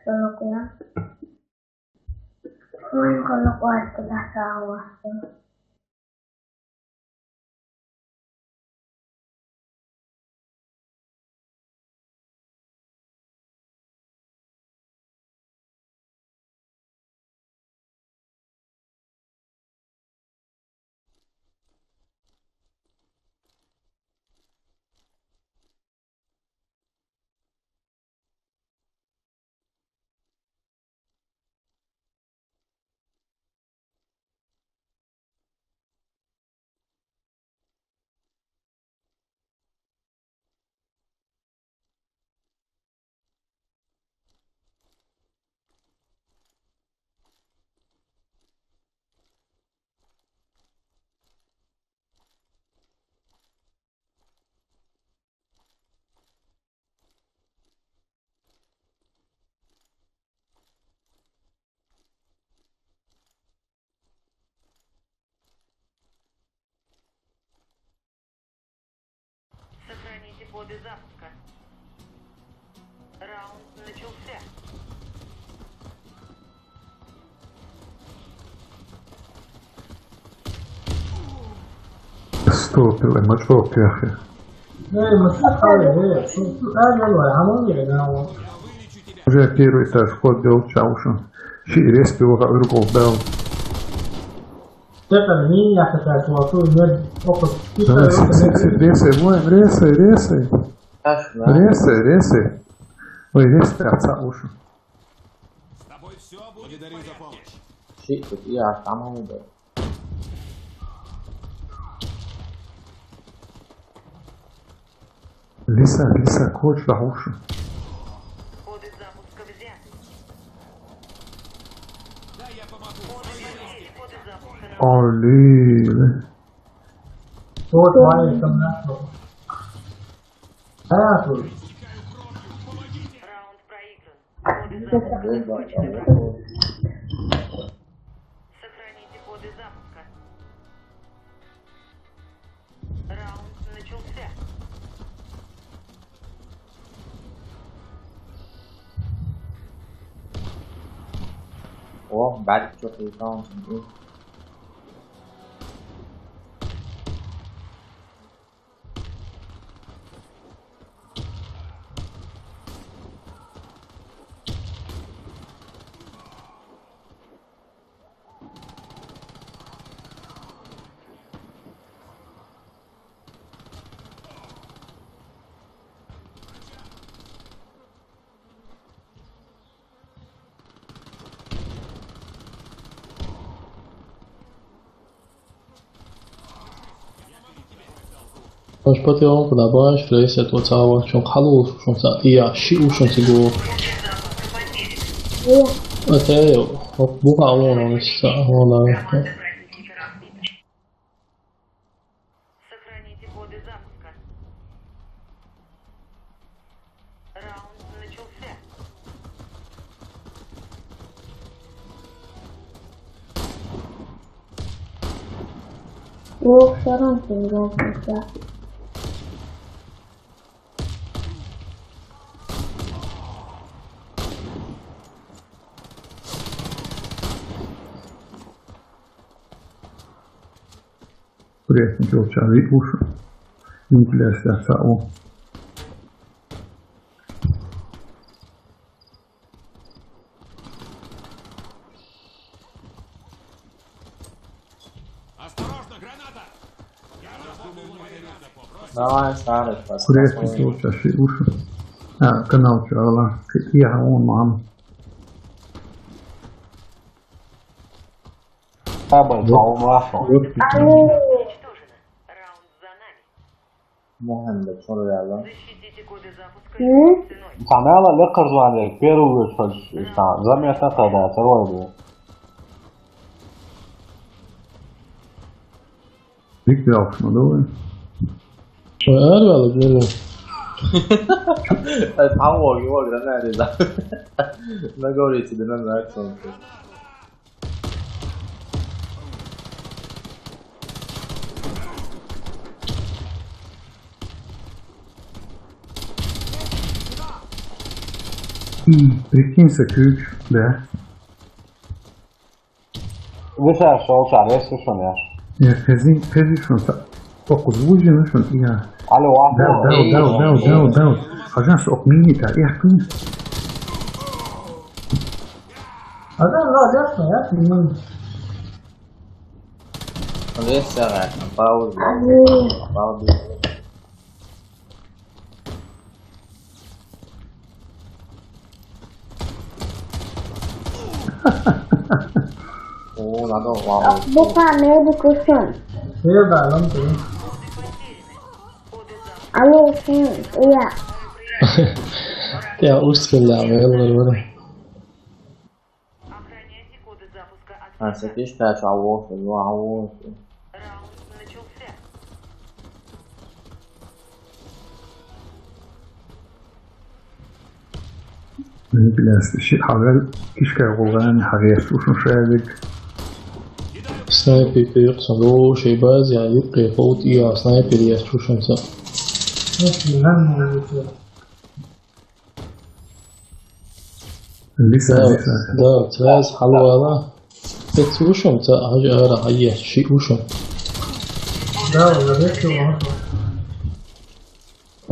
solo que con lo cual te las aguas. Сохраните коды запуска. Раунд начался. استوب المجروك يا أخي. Уже первый этаж, вход делал чаушу. Шире спил другого бел. Ресай, воин, ресай. Ресай. Ой, ресай, отца уши. С тобой все будет в порядке. Shit, but yeah, I'm home though. Лиса, коч, да уши. Коды запуска взяты. Да, я помогу. Коды запуска на Оле. раунд проигран. Коды запуска. Сохраните коды запуска. Раунд начался. Oh, bad shot is down. Pode para baixo, para esse atual tsawa, chão calo, chão sa, ia, shiu, chão sigo, até eu, buka um não está, não. Сохраните коды запуска. Раунд начался. Luego fueron tengas. Приятно делал чави уши. Юнклясь отца у. Осторожно, граната! Я раздумал появиться попроще. Давай, старый, просто. Приятно делал чаши уши. Канал чала. Я он мам. Табл, Баумахо. Уничтожено. Раунд за нами. Мухаммед, что реально? Защитите коды запуска любой ценой. Канала легко звали, первую вышел, заметно тогда, второй был. Виктор Алшмадовый. Ой, alo, блин. 打我给我人来的，那个里记得那个种子。Прикинься, ключ, да. Visā šaucā nesušanās. Ja pezi šun okuzvuži šun ja. Alo, Daudz. Agans ok minita, ja kun. Adam lá, já conhece, mano. Visā rēkam, pauzi. Pauzi. Надо вау. Buka médico, sim. Meu balão tem. Alô, sim. Iya. Я устрелял, говорю. Охраняйте коды запуска от А, сетишь пять авов, два авов. Раунд начался. Bilas shit hagal kishka gogan hagayas ushun shaydik. Снайпер переться до шей базе, а юбка фолт и снайпер я чушимся. Nossa, não é isso. Lisa. Да, цвяз халвала. Это чушимся, а жара ае ши ушим. Да, я вижу, он.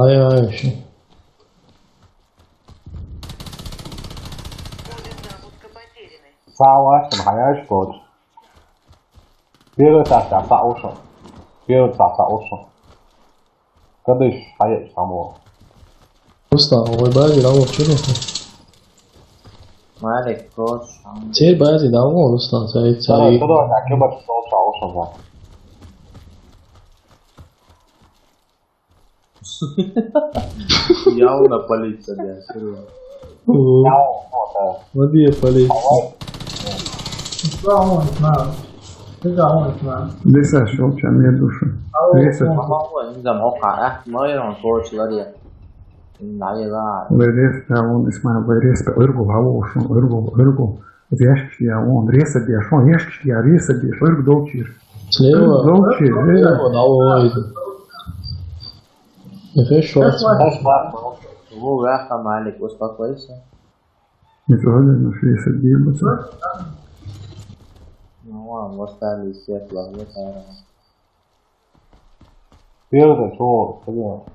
Ай еще. Коды запуска потеряны. Сава, сумхаяш код. Первый таса саушо. Первый таса ушо. Кадыш, хаяш само. Просто ой базе давно чудесно. Малик код. Теперь базе давно просто царит царит. Когда я кебать соуса ушо. Явно полиция, да, серьезно. Води полиция. Só um, mano. Fica um, mano. Lisa shulcha mir dushin. Lisa. Giờ một khả mới rồi cô chưa đi. Nãy giờ Veres da on isma veres pe ergo havo shun ergo. Yash ya on resa dia shun yash ya resa dia ergo dolchir. Слева. Dolchir. Слева давай. Не фешо. Его вяха Малик, успокойся. Нифига не рesa dia. Ну ладно, мы стали светло, это. Первый шоу, что?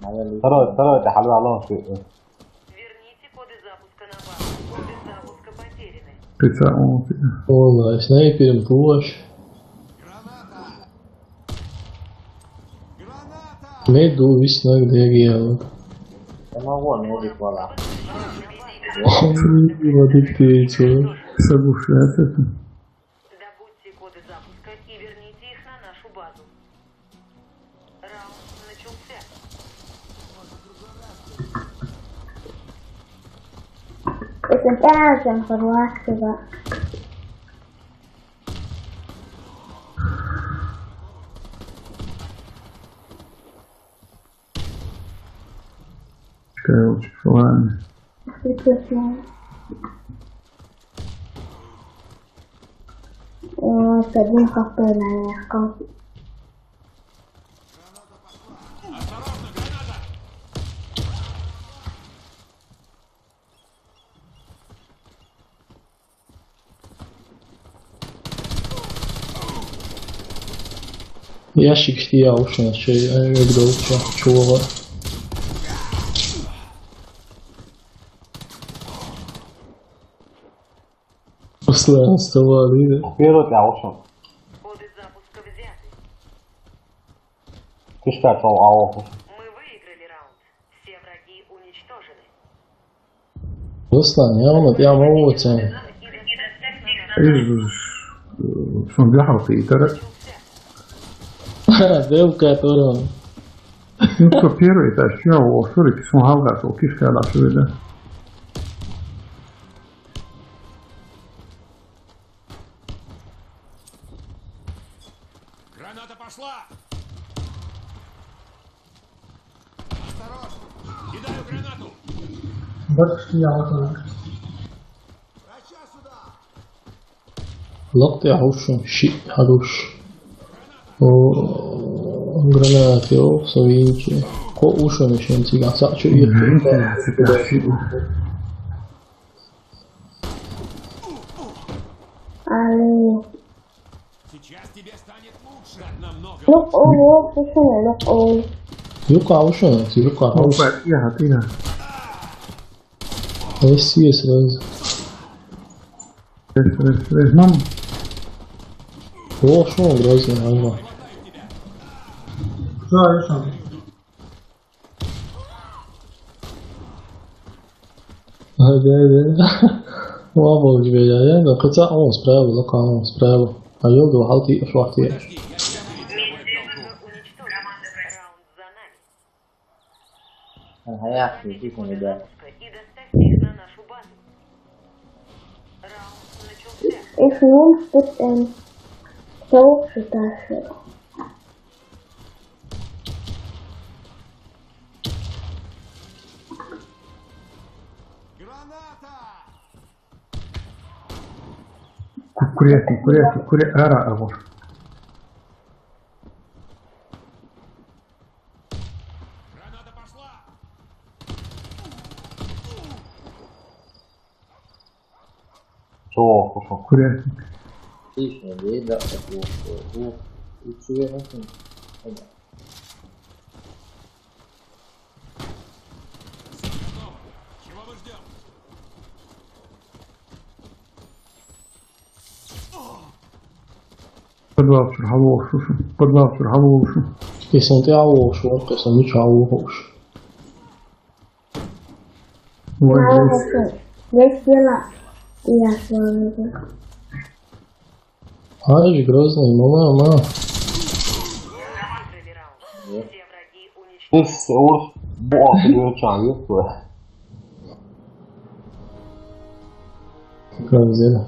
Второй, это халва лонг. Верните коды запуска на базу. Коды запуска потеряны. Pizza on. Ой, снайпером помощь. Меду весна где реагировал. Я могу, но не хвала. Вот и ты, чё? Соглашается. Добудьте коды запуска и верните их на нашу базу. Раунд начался. Это даже информация. Короче, ладно. Прекрасно. С одним хп, наверное. Осторожно, граната! Ящик стоял уж на шее, а я говорю, чего? Послан вставали, да? Первый лаушен. Коды запуска взяты. Ты что, АО? Мы выиграли раунд. Все враги уничтожены. Послан, я могу тебя. Шун бяхал титара. Девка, которая... Ну, кто первый, это что, о, сори, кисун халга, то кишка лашу, да? Граната пошла! Осторожно! Кидаю гранату! Вот что я вот он. لقط يحوش شيء حروش гранаты, совинки. Ko ušao nešiem cigāns, sāču ir. Ali... Сейчас тебе станет лучше. Так намного Look all, look all. Joka ušao, ti joka Não, ušao. ia, tira. Es iesredzu. Mam. O, šo grozno, ajmo. Что решил? Ajde. Labo gribēja, ja? Kad sā, on sprēvu, lakā, on sprēvu. A jogi vēl haltī, švahtī. Раунд за нами. И доставьте их на нашу базу. Раунд начался. Ich nun wird ein Soße-Tasche. Граната! Куря, ара, авор. Граната пошла! Чего, слушай? Куря. Отлично, да, такого. Лучше насильно. Чего мы ждем? Подвал черговошу. Подвал черговошу. Qisam te avošu, qisam viņš avošu. Вот Ja, здесь. здесь дела. Я свою. Aži grozný, mamā. Выиграли раунд. Все враги уничтожены. Ты уж бог величан, ёпта. Kā zina.